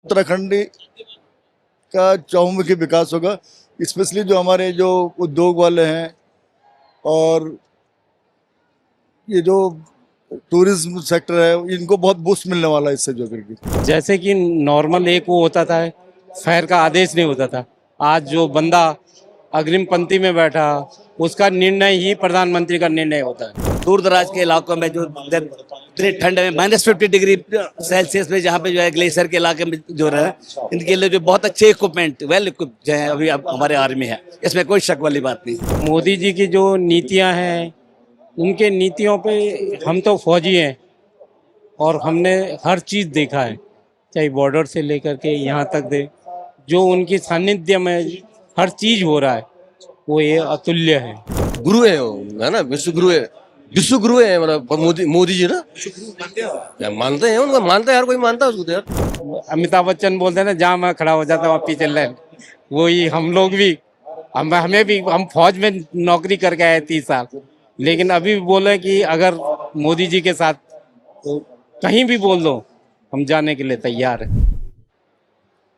उत्तराखंड का चहुमुखी विकास होगा, स्पेशली जो हमारे जो उद्योग वाले हैं और ये जो टूरिज्म सेक्टर है, इनको बहुत बूस्ट मिलने वाला है इससे जो करके। जैसे कि नॉर्मल एक वो होता था, फायर का आदेश नहीं होता था। आज जो बंदा अग्रिम पंक्ति में बैठा, उसका निर्णय ही प्रधानमंत्री का निर्णय होता है। दूर दराज के इलाकों में जो इतनी ठंड में -50 डिग्री सेल्सियस में जहाँ पे जो है ग्लेशियर के इलाके में जो है इनके लिए जो बहुत अच्छे इक्विपमेंट वेल इक्विप्ड जो है अभी अब हमारे आर्मी है, इसमें कोई शक वाली बात नहीं। मोदी जी की जो नीतियां हैं, उनके नीतियों पे हम तो फौजी हैं और हमने हर चीज़ देखा है, चाहे बॉर्डर से लेकर के यहाँ तक दे, जो उनकी सानिध्य में हर चीज़ हो रहा है वो ये अतुल्य है। गुरु है वो, है ना, विश्व गुरु है, विश्व गुरु है मतलब मोदी जी ना। क्या मानते हैं उनको, मानते हैं यार, कोई मानता है उसको तो यार। अमिताभ बच्चन बोलते हैं ना, जहाँ मैं खड़ा हो जाता हूँ वहाँ पीछे लाइन, वही हम लोग भी, हमें भी, हम फौज में नौकरी करके आए 30 साल, लेकिन अभी भी बोले कि अगर मोदी जी के साथ तो कहीं भी बोल दो, हम जाने के लिए तैयार है।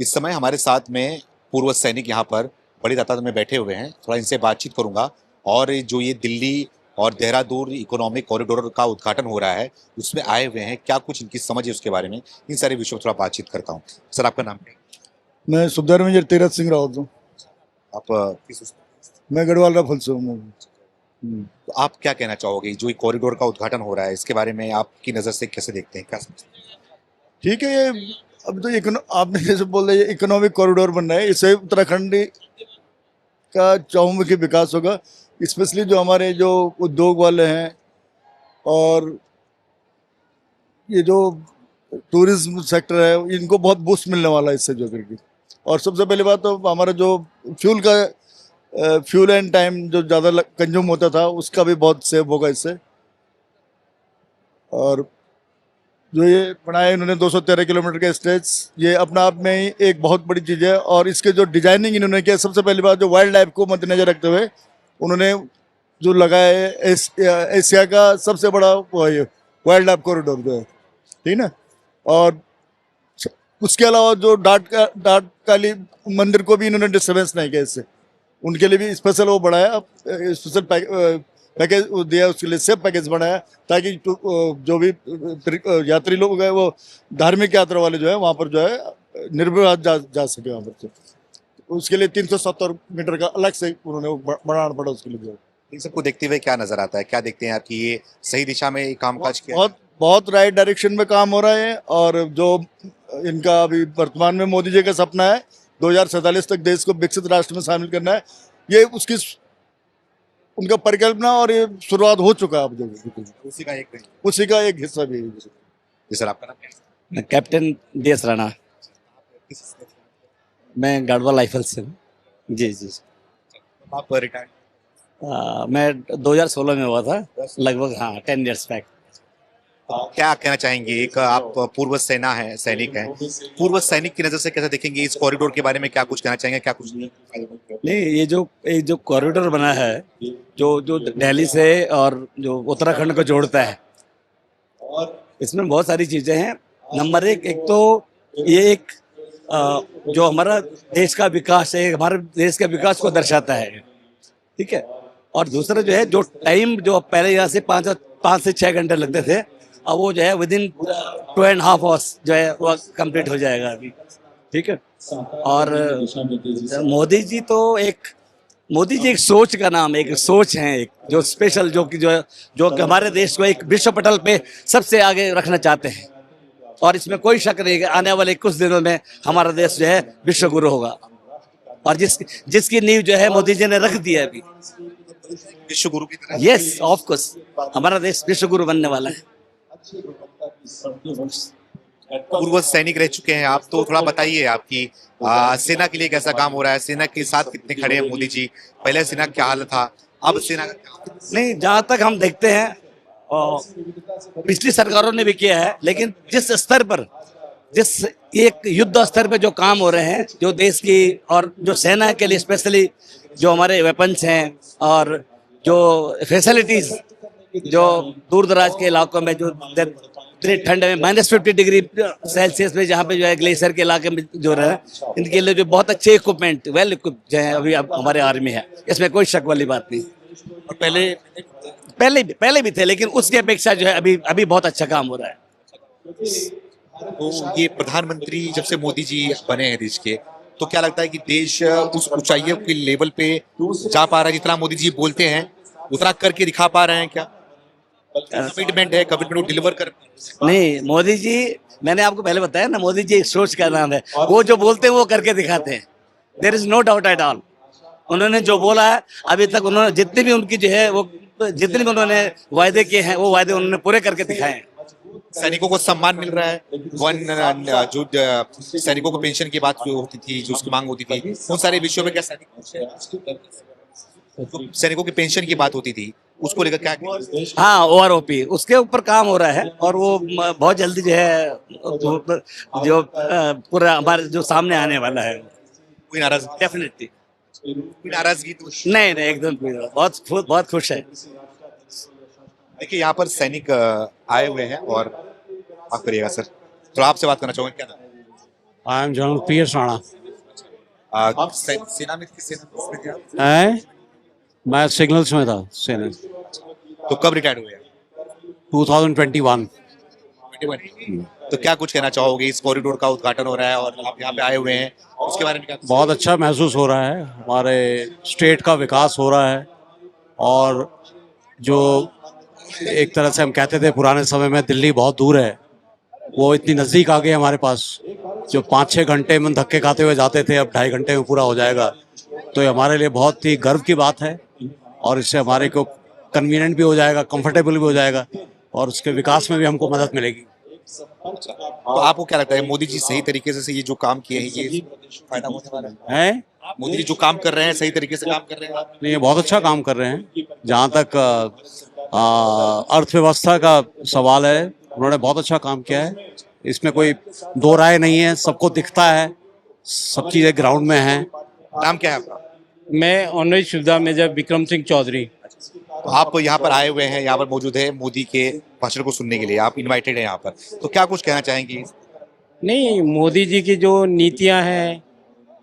इस समय हमारे साथ में पूर्व सैनिक यहाँ पर बड़ी तादाद में बैठे हुए हैं। थोड़ा इनसे बातचीत करूंगा और जो ये दिल्ली और देहरादून इकोनॉमिक कॉरिडोर का उद्घाटन हो रहा है उसमें आए हुए हैं, क्या कुछ इनकी समझ है उसके बारे में, इन सारे विषयों पर थोड़ा बातचीत करता हूँ। सर, आपका नाम क्या है? मैं सुबेदार मेजर तीरथ सिंह रावत हूँ। आप किस मैं गढ़वाल राफल से हूँ। तो आप क्या कहना चाहोगे, जो ये कॉरिडोर का उद्घाटन हो रहा है इसके बारे में आपकी नज़र से कैसे देखते हैं, क्या समझते हैं? ठीक है, ये अब तो आपने जैसे बोल रहे इकोनॉमिक कॉरिडोर बन रहा है, इससे उत्तराखंड का चहुमुखी विकास होगा, स्पेशली जो हमारे जो उद्योग वाले हैं और ये जो टूरिज्म सेक्टर है, इनको बहुत बूस्ट मिलने वाला है इससे जो करके। और सबसे पहली बात तो हमारा जो फ्यूल एंड टाइम जो ज़्यादा कंज्यूम होता था उसका भी बहुत सेव होगा इससे। और जो ये बनाया इन्होंने 213 किलोमीटर का स्ट्रेच, ये अपना आप में ही एक बहुत बड़ी चीज़ है। और इसके जो डिजाइनिंग इन्होंने किया, सबसे पहली बात जो वाइल्ड लाइफ को मद्देनजर रखते हुए उन्होंने जो लगाया है, एशिया का सबसे बड़ा वाइल्ड लाइफ कॉरिडोर जो है, ठीक ना। और उसके अलावा जो डाट काली मंदिर को भी इन्होंने डिस्टर्बेंस नहीं किया, इससे उनके लिए भी स्पेशल वो बढ़ाया, स्पेशल पैकेज दिया, उसके लिए सेफ पैकेज बनाया, ताकि जो भी यात्री लोग हैं वो धार्मिक यात्रा वाले जो है वहाँ पर जो है निर्विवाद जा सके वहाँ पर से। उसके लिए 370 मीटर का अलग से उन्होंने बनाना पड़ा उसके लिए जो है। इन सबको देखते हुए क्या नजर आता है, क्या देखते हैं आपकी ये सही दिशा में कामकाज किया? बहुत राइट डायरेक्शन में काम हो रहा है। और जो इनका अभी वर्तमान में मोदी जी का सपना है 2047 तक देश को विकसित राष्ट्र में शामिल करना है, ये उसकी उनका परिकल्पना और ये शुरुआत हो चुका है अब जो उसी का एक हिस्सा भी है। जी सर, आपका नाम क्या है? मैं कैप्टन DS राणा, मैं गढ़वाल राइफल से हूँ। जी जी। आप रिटायर्ड? मैं 2016 में हुआ था लगभग, हाँ 10 ईयर्स बैक। क्या कहना चाहेंगे, एक आप पूर्व सैनिक हैं, पूर्व सैनिक की नजर से कैसे देखेंगे इस कॉरिडोर के बारे में, क्या कुछ कहना चाहेंगे, क्या कुछ नहीं? नहीं, ये जो कॉरिडोर बना है, जो दिल्ली से और जो उत्तराखंड को जोड़ता है, इसमें बहुत सारी चीजें हैं। नंबर एक तो ये एक जो हमारा देश का विकास है, हमारे देश के विकास को दर्शाता है, ठीक है। और दूसरा जो है, जो टाइम जो पहले यहाँ से 5 से 6 घंटे लगते थे, अब वो जो है विदिन 2.5 आवर्स जो है वो कंप्लीट हो जाएगा अभी, ठीक है। और मोदी जी एक सोच का नाम, एक सोच है, एक जो स्पेशल, जो कि हमारे देश को एक विश्व पटल पे सबसे आगे रखना चाहते हैं। और इसमें कोई शक नहीं कि आने वाले कुछ दिनों में हमारा देश जो है विश्व गुरु होगा। और जिसकी नींव जो है मोदी जी ने रख दी है अभी, विश्व गुरु की तरह। यस, ऑफ कोर्स हमारा देश विश्व गुरु बनने वाला है। पूर्व सैनिक रह चुके हैं आप, तो थोड़ा बताइए आपकी सेना के लिए कैसा काम हो रहा है, सेना के साथ कितने खड़े हैं मोदी जी, पहले सेना क्या हाल था, अब सेना का क्या हाल है? नहीं, जहाँ तक हम देखते हैं पिछली सरकारों ने भी किया है, लेकिन जिस स्तर पर, जिस एक युद्ध स्तर पे जो काम हो रहे हैं, जो देश की और जो सेना के लिए स्पेशली जो हमारे वेपन्स हैं और जो फैसिलिटीज जो दूर दराज के इलाकों में जो इतनी ठंड में -50 डिग्री सेल्सियस में जहाँ पे जो है ग्लेशियर के इलाके में जो रहे इनके लिए जो बहुत अच्छे इक्विपमेंट वेल इक्विप्ड जो है अभी अब हमारे आर्मी है, इसमें कोई शक वाली बात नहीं। और पहले पहले भी थे, लेकिन उसकी अपेक्षा जो है अभी अभी बहुत अच्छा काम हो रहा है। तो ये प्रधानमंत्री जब से मोदी जी बने हैं देश के, तो क्या लगता है कि देश उस ऊंचाइयों के लेवल पे जा पा रहा है जितना मोदी जी बोलते हैं, उतना करके दिखा पा रहे हैं क्या? कमिटमेंट है, कमिटमेंट डिलीवर कर नहीं, मोदी जी, मैंने आपको पहले बताया ना, मोदी जी एक सोच का नाम है, वो जो बोलते हैं वो करके दिखाते हैं। There is no doubt at all. उन्होंने जो बोला है अभी तक, उन्होंने जितने भी उनकी जो है वो जितने भी उन्होंने वायदे किए हैं वो वायदे उन्होंने पूरे करके दिखाए हैं। सैनिकों को सम्मान मिल रहा है, जो सैनिकों को पेंशन की बात जो होती थी, जो उसकी मांग होती थी, उन सारे विषयों में क्या सैनिकों की पेंशन की बात होती थी, उसको लेकर क्या? हाँ, ओआरओपी उसके ऊपर काम हो रहा है और वो बहुत जल्दी जो है जो पूरा हमारे जो सामने आने वाला है। कोई नाराजगी? डेफिनेटली कोई नाराजगी तो नहीं, एकदम बहुत खुश है। देखिए, यहाँ पर सैनिक आए हुए हैं और माफ करिएगा सर, तो आपसे बात करना चाहूंगा, क्या नाम? I am general PS Rana. सेना में किस सेना में थे आप? है, मैं सिग्नल्स में था सेना। तो कब रिटायर्ड हुए आप? 2021। तो क्या कुछ कहना चाहोगे? इस कॉरिडोर का उद्घाटन हो रहा है और आप यहाँ पे आए हुए हैं, उसके बारे में क्या? बहुत अच्छा महसूस हो रहा है, हमारे स्टेट का विकास हो रहा है। और जो एक तरह से हम कहते थे पुराने समय में दिल्ली बहुत दूर है, वो इतनी नज़दीक आ गई हमारे पास। जो 5-6 घंटे में धक्के खाते हुए जाते थे, अब 2.5 घंटे में पूरा हो जाएगा। तो ये हमारे लिए बहुत ही गर्व की बात है और इससे हमारे को कन्वीनियंट भी हो जाएगा, कंफर्टेबल भी हो जाएगा और उसके विकास में भी हमको मदद मिलेगी। तो आपको क्या लगता है, मोदी जी सही तरीके से ये जो काम किए हैं, ये फायदा होने वाला है? हैं? मोदी जी जो काम कर रहे हैं सही तरीके से काम कर रहे हैं? नहीं, ये बहुत अच्छा काम कर रहे हैं। जहाँ तक अर्थव्यवस्था का सवाल है, उन्होंने बहुत अच्छा काम किया है, इसमें कोई दो राय नहीं है, सबको दिखता है, सब चीज़ें ग्राउंड में हैं। नाम क्या है आपका? मैं ऑनरेरी सुविधा मेजर विक्रम सिंह चौधरी। तो आप यहाँ पर आए हुए हैं, यहाँ पर मौजूद है मोदी के भाषण को सुनने के लिए, आप इनवाइटेड हैं यहाँ पर, तो क्या कुछ कहना चाहेंगे? नहीं, मोदी जी की जो नीतियां हैं,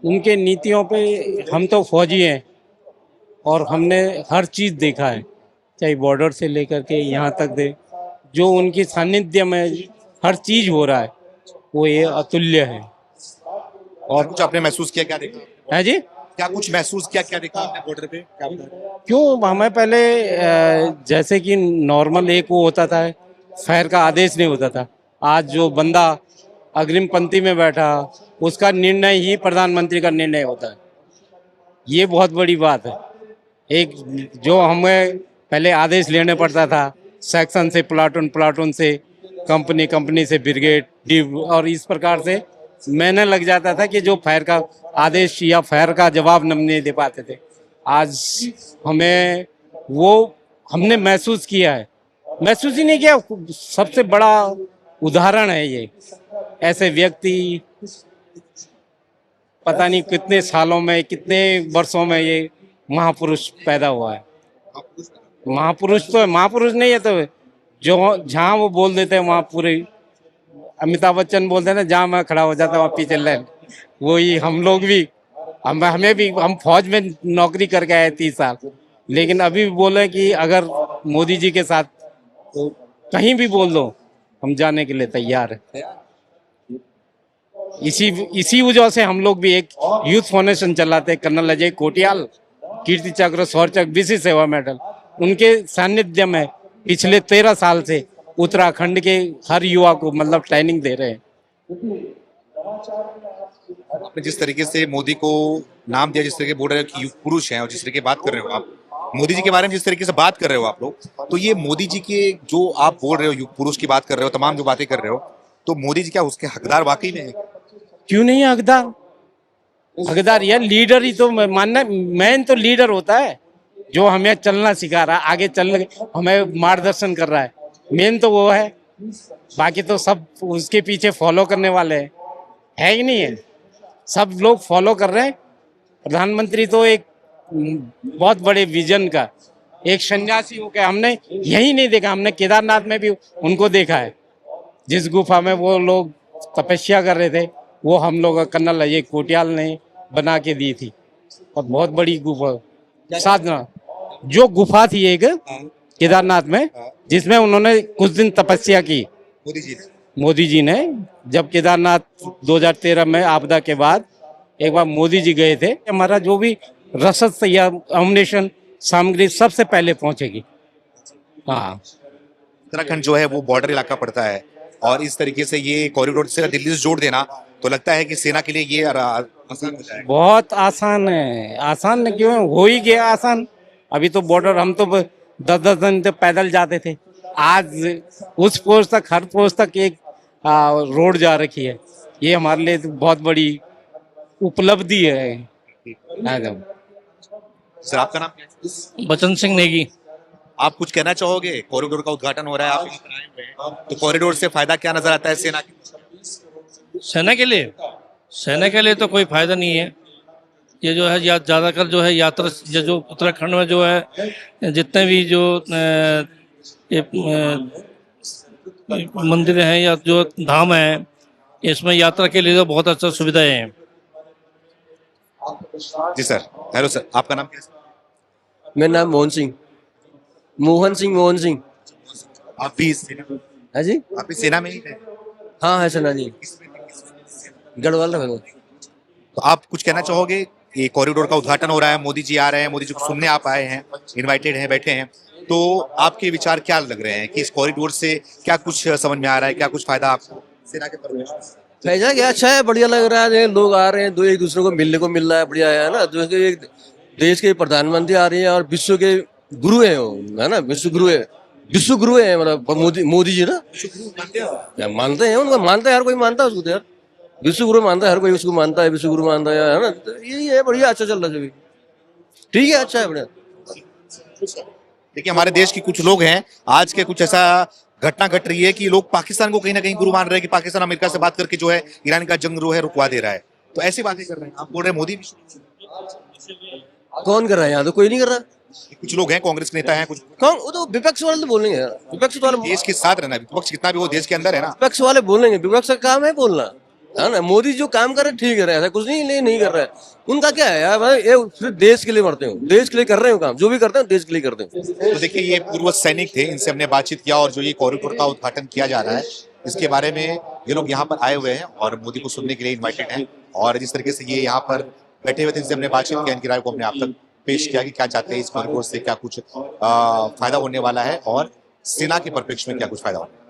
उनके नीतियों पे हम तो फौजी हैं और हमने हर चीज़ देखा है, चाहे बॉर्डर से लेकर के यहाँ तक दे, जो उनकी सानिध्य में हर चीज़ हो रहा है वो ये अतुल्य है। और कुछ आपने महसूस किया, क्या देखा? है जी, क्या कुछ महसूस किया, क्या देखा आपने बॉर्डर पे? क्या बता रहे हैं? क्यों हमें पहले जैसे कि नॉर्मल एक वो होता था, फायर का आदेश नहीं होता था। आज जो बंदा अग्रिम पंक्ति में बैठा, उसका निर्णय ही प्रधानमंत्री का निर्णय होता है। ये बहुत बड़ी बात है। एक जो हमें पहले आदेश लेने पड़ता था सेक्शन से, प्लाटून से, कंपनी से ब्रिगेड, डिव, और इस प्रकार से महीने लग जाता था कि जो फायर का आदेश या फायर का जवाब नहीं दे पाते थे। आज हमें वो हमने महसूस किया है, महसूस ही नहीं किया, सबसे बड़ा उदाहरण है ये। ऐसे व्यक्ति पता नहीं कितने सालों में, कितने वर्षों में ये महापुरुष पैदा हुआ है। महापुरुष तो महापुरुष नहीं है, तो जो जहाँ वो बोल देते हैं वहाँ पूरे, अमिताभ बच्चन बोलते हैं ना, जहाँ मैं खड़ा हो जाता वहाँ पीछे लाइन। वही हम लोग भी, हमें भी, हम फौज में नौकरी करके आए 30 साल, लेकिन अभी भी बोले कि अगर मोदी जी के साथ तो कहीं भी बोल दो, हम जाने के लिए तैयार है। इसी वजह से हम लोग भी एक यूथ फाउंडेशन चलाते हैं। कर्नल अजय कोटियाल कीर्ति चक्र, शौर्य चक्र, विशिष्ट सेवा मेडल, उनके सानिध्य में पिछले 13 साल से उत्तराखंड के हर युवा को मतलब ट्रेनिंग दे रहे हैं। आपने जिस तरीके से मोदी को नाम दिया, जिस तरीके बोल रहे हो कि युग पुरुष हैं, और जिस तरीके बात कर रहे हो आप मोदी जी के बारे में, जिस तरीके से बात कर रहे हो आप लोग, तो ये मोदी जी के जो आप बोल रहे हो, युग पुरुष की बात कर रहे हो, तमाम जो बातें कर रहे हो, तो मोदी जी क्या उसके हकदार वाकई में है? क्यों नहीं है हकदार? हकदार यार, लीडर ही तो मानना, मैन तो लीडर होता है जो हमें चलना सिखा रहा है, आगे चलने हमें मार्गदर्शन कर रहा है, मेन तो वो है। बाकी तो सब उसके पीछे फॉलो करने वाले हैं, है ही नहीं है, सब लोग फॉलो कर रहे हैं। प्रधानमंत्री तो एक बहुत बड़े विजन का एक सन्यासी हो गया। हमने यही नहीं देखा, हमने केदारनाथ में भी उनको देखा है, जिस गुफा में वो लोग तपस्या कर रहे थे वो हम लोग कर्नल अजय कोटियाल ने बना के दी थी। और बहुत बड़ी गुफा साधना, जो गुफा थी एक केदारनाथ में, जिसमें उन्होंने कुछ दिन तपस्या की। मोदी जी ने जब केदारनाथ 2013 में आपदा के बाद एक बार मोदी जी गए थे, हमारा जो भी रसद या अम्युनिशन सामग्री सबसे पहले पहुंचेगी। हाँ, उत्तराखंड जो है वो बॉर्डर इलाका पड़ता है और इस तरीके से ये कॉरिडोर से दिल्ली से जोड़ देना तो लगता है कि सेना के लिए ये आसान हो जाएगा। बहुत आसान है। आसान क्यों है? हो ही गया आसान। अभी तो बॉर्डर हम तो 10-10 दिन तक पैदल जाते थे, आज उस पोस्ट तक, हर पोस्ट तक एक रोड जा रखी है। ये हमारे लिए तो बहुत बड़ी उपलब्धि है एकदम। सर आपका नाम क्या है? बचन सिंह नेगी। आप कुछ कहना चाहोगे? कॉरिडोर का उद्घाटन हो रहा है, आप यहाँ पर आए हुए हैं, तो कॉरिडोर से फायदा क्या नजर आता है सेना के? सेना के लिए तो कोई फायदा नहीं है। ये जो है ज़्यादातर जो है यात्रा, ये जो उत्तराखंड में जो है जितने भी जो ये मंदिर हैं या जो धाम हैं, इसमें यात्रा के लिए तो बहुत अच्छा सुविधाएं हैं। जी सर। हेलो सर, आपका नाम क्या है? मेरा नाम मोहन सिंह, मोहन सिंह। आप भी सेना, है जी? आप भी सेना में ही हैं? हाँ है सेना जी, गढ़वाल रहे हो। तो आप कुछ कहना चाहोगे? ये कॉरिडोर का उद्घाटन हो रहा है, मोदी जी आ रहे हैं, मोदी जी को सुनने आप आए हैं, इनवाइटेड हैं, बैठे हैं, तो आपके विचार क्या लग रहे हैं कि इस कॉरिडोर से क्या कुछ समझ में आ रहा है, क्या कुछ फायदा आपको सेना के परिवेश में? फैजा क्या अच्छा है, बढ़िया लग रहा है। लोग आ रहे हैं, दो एक दूसरे को मिलने को मिल रहा है, बढ़िया है ना। जो कि एक देश के प्रधानमंत्री आ रही है और विश्व के गुरु है वो, है ना, विश्व गुरु है मतलब मोदी जी ना। क्या मानते हैं उनको, मानते हैं, हर कोई मानता है उसको तो यार। विश्व गुरु मानता है, हर कोई उसको मानता है, विश्व गुरु मानता है ना। तो यही है, बढ़िया, अच्छा चल रहा है, ठीक है, अच्छा है, बढ़िया। देखिए हमारे देश के कुछ लोग हैं, आज के कुछ ऐसा घटना घट रही है कि लोग पाकिस्तान को कहीं ना कहीं गुरु मान रहे हैं कि पाकिस्तान अमेरिका से बात करके जो है ईरान का जंग जो है रुकवा दे रहा है। तो ऐसी बातें कर रहे हैं, आप बोल रहे हैं मोदी कौन कर रहा है? यहाँ तो कोई नहीं कर रहा। कुछ लोग हैं, कांग्रेस के नेता हैं, कुछ कौन? वो तो विपक्ष वाले तो बोलेंगे यार, विपक्ष वाले देश के साथ रहना, विपक्ष कितना भी वो देश के अंदर है ना, विपक्ष वाले बोलेंगे। विपक्ष का काम है बोलना, है ना। मोदी जो काम कर रहे हैं ठीक है, ऐसा कुछ नहीं कर रहा है। उनका क्या है यार भाई, ये सिर्फ देश के लिए मरते हो, देश के लिए कर रहे हो काम, जो भी करते हैं देश के लिए करते हैं। तो देखिए ये पूर्व सैनिक थे, इनसे हमने बातचीत किया और जो ये कॉरिडोर का उद्घाटन किया जा रहा है इसके बारे में ये लोग यहाँ पर आए हुए हैं और मोदी को सुनने के लिए इन्वाइटेड हैं। और जिस तरीके से ये यहाँ पर बैठे हुए थे, इनसे हमने बातचीत किया, इनकी राय को हमने आप तक पेश किया कि क्या चाहते हैं इस कॉरिडोर से, क्या कुछ फायदा होने वाला है और सेना के परिप्रेक्ष्य में क्या कुछ फायदा होने वाला है।